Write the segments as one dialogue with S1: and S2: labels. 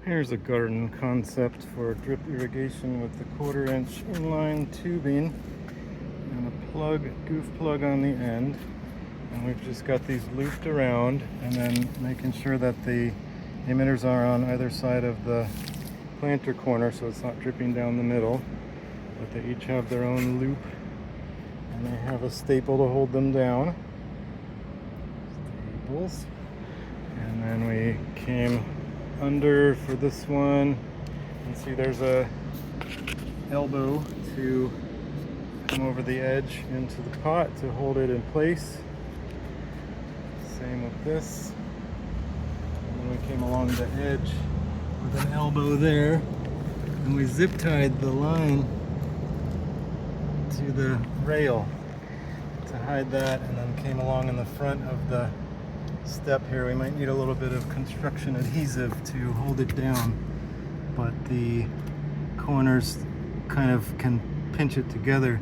S1: Here's a garden concept for drip irrigation with the 1/4 inch inline tubing and a goof plug on the end. And we've just got these looped around, and then making sure that the emitters are on either side of the planter corner so it's not dripping down the middle. But they each have their own loop, and they have a staple to hold them down. Staples. And then we came under for this one. You can see there's a elbow to come over the edge into the pot to hold it in place. Same with this. And then we came along the edge with an elbow there, and we zip tied the line to the rail to hide that, and then came along in the front of the step here. We might need a little bit of construction adhesive to hold it down, but the corners kind of can pinch it together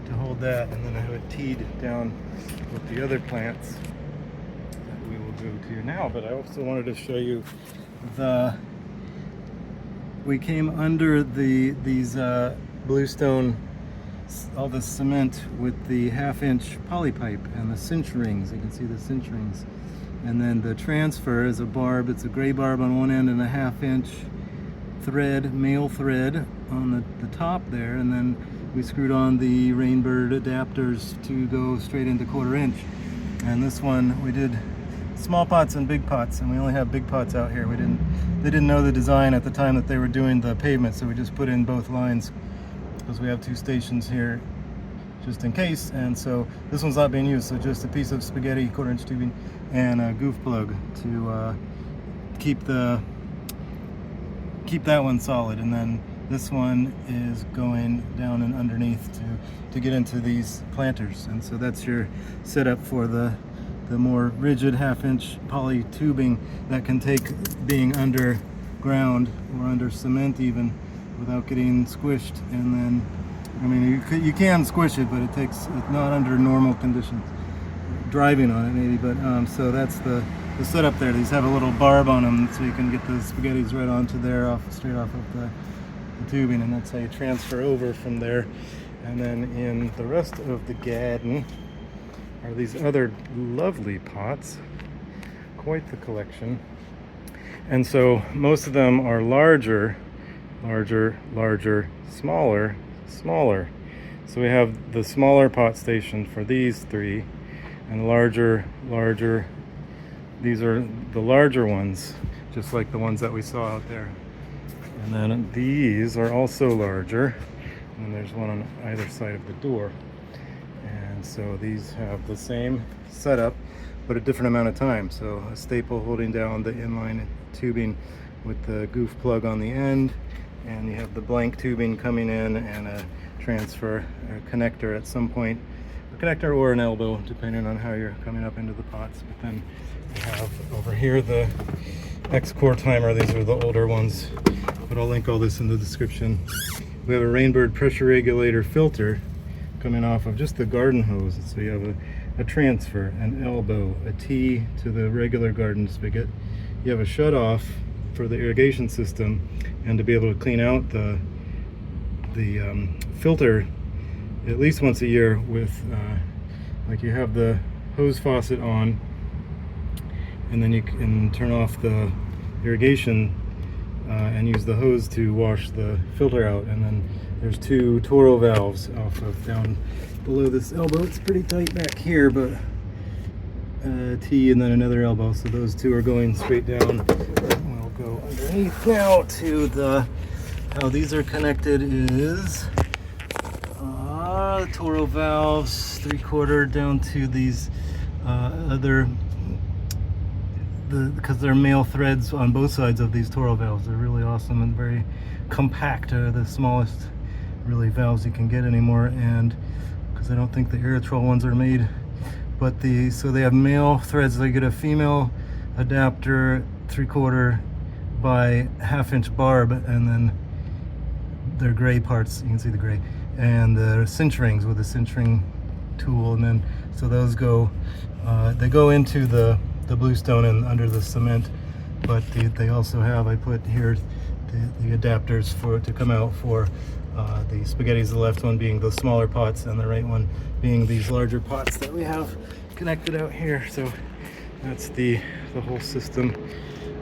S1: to hold that, and then I have it teed down with the other plants that we will go to now. But I also wanted to show you we came under these bluestone, all the cement with the 1/2 inch poly pipe and the cinch rings. You can see the cinch rings. And then the transfer is a barb. It's a gray barb on one end and a 1/2 inch thread, male thread on the top there. And then we screwed on the Rainbird adapters to go straight into 1/4 inch. And this one we did small pots and big pots, and we only have big pots out here. They didn't know the design at the time that they were doing the pavement, so we just put in both lines because we have 2 stations here just in case. And so this one's not being used, so just a piece of spaghetti 1/4 inch tubing and a goof plug to keep that one solid. And then this one is going down and underneath to get into these planters. And so that's your setup for the more rigid 1/2 inch poly tubing that can take being underground or under cement even without getting squished. And then, I mean, you can squish it, but it's not under normal conditions. Driving on it maybe, but so that's the setup there. These have a little barb on them so you can get the spaghettis right onto there, straight off of the tubing, and that's how you transfer over from there. And then in the rest of the garden are these other lovely pots, quite the collection. And so most of them are larger, smaller. So we have the smaller pot station for these 3, and larger. These are the larger ones, just like the ones that we saw out there. And then these are also larger, and there's one on either side of the door. And so these have the same setup, but a different amount of time. So a staple holding down the inline tubing with the goof plug on the end, and you have the blank tubing coming in and a transfer, a connector at some point, a connector or an elbow depending on how you're coming up into the pots. But then we have over here the X-Core timer. These are the older ones, but I'll link all this in the description. We have a Rainbird pressure regulator filter coming off of just the garden hose. So you have a transfer, an elbow, a T to the regular garden spigot. You have a shut off for the irrigation system, and to be able to clean out the filter at least once a year with like you have the hose faucet on, and then you can turn off the irrigation and use the hose to wash the filter out. And then there's 2 Toro valves off of down below this elbow. It's pretty tight back here, but T and then another elbow. So those 2 are going straight down. We'll go underneath now to how these are connected is Toro valves 3/4 down to these because they're male threads on both sides of these Toro valves. They're really awesome and very compact. The smallest really valves you can get anymore, and because I don't think the Irrigation ones are made. But so they have male threads. They get a female adapter 3/4 by 1/2 inch barb, and then their gray parts, you can see the gray, and the cinch rings with a cinch ring tool. And then so those go they go into the bluestone and under the cement but they also have, I put here the adapters to come out for the spaghettis, the left one being the smaller pots and the right one being these larger pots that we have connected out here. So that's the whole system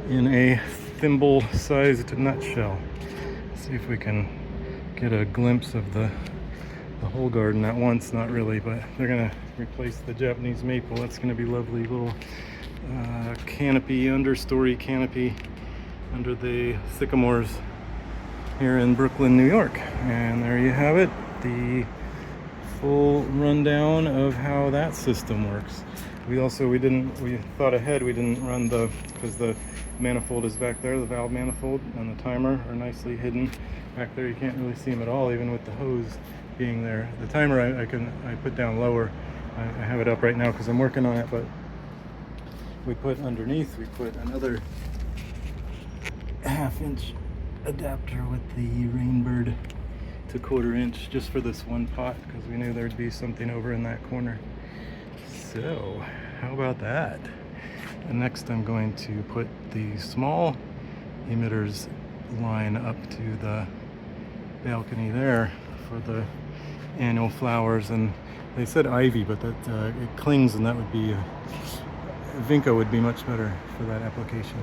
S1: in a thimble-sized nutshell. Let's see if we can get a glimpse of the whole garden at once. Not really, but they're gonna replace the Japanese maple. That's gonna be lovely little canopy, understory canopy under the sycamores here in Brooklyn, New York. And there you have it, the full rundown of how that system works. We thought ahead. We didn't run because the manifold is back there, the valve manifold and the timer are nicely hidden back there. You can't really see them at all, even with the hose being there. The timer I put down lower. I have it up right now because I'm working on it, but we put underneath, we put another 1/2 inch adapter with the Rainbird to 1/4 inch just for this one pot, because we knew there'd be something over in that corner. So how about that? And next I'm going to put the small emitters line up to the balcony there for the annual flowers. And they said ivy, but that it clings, and that would be Vinca would be much better for that application.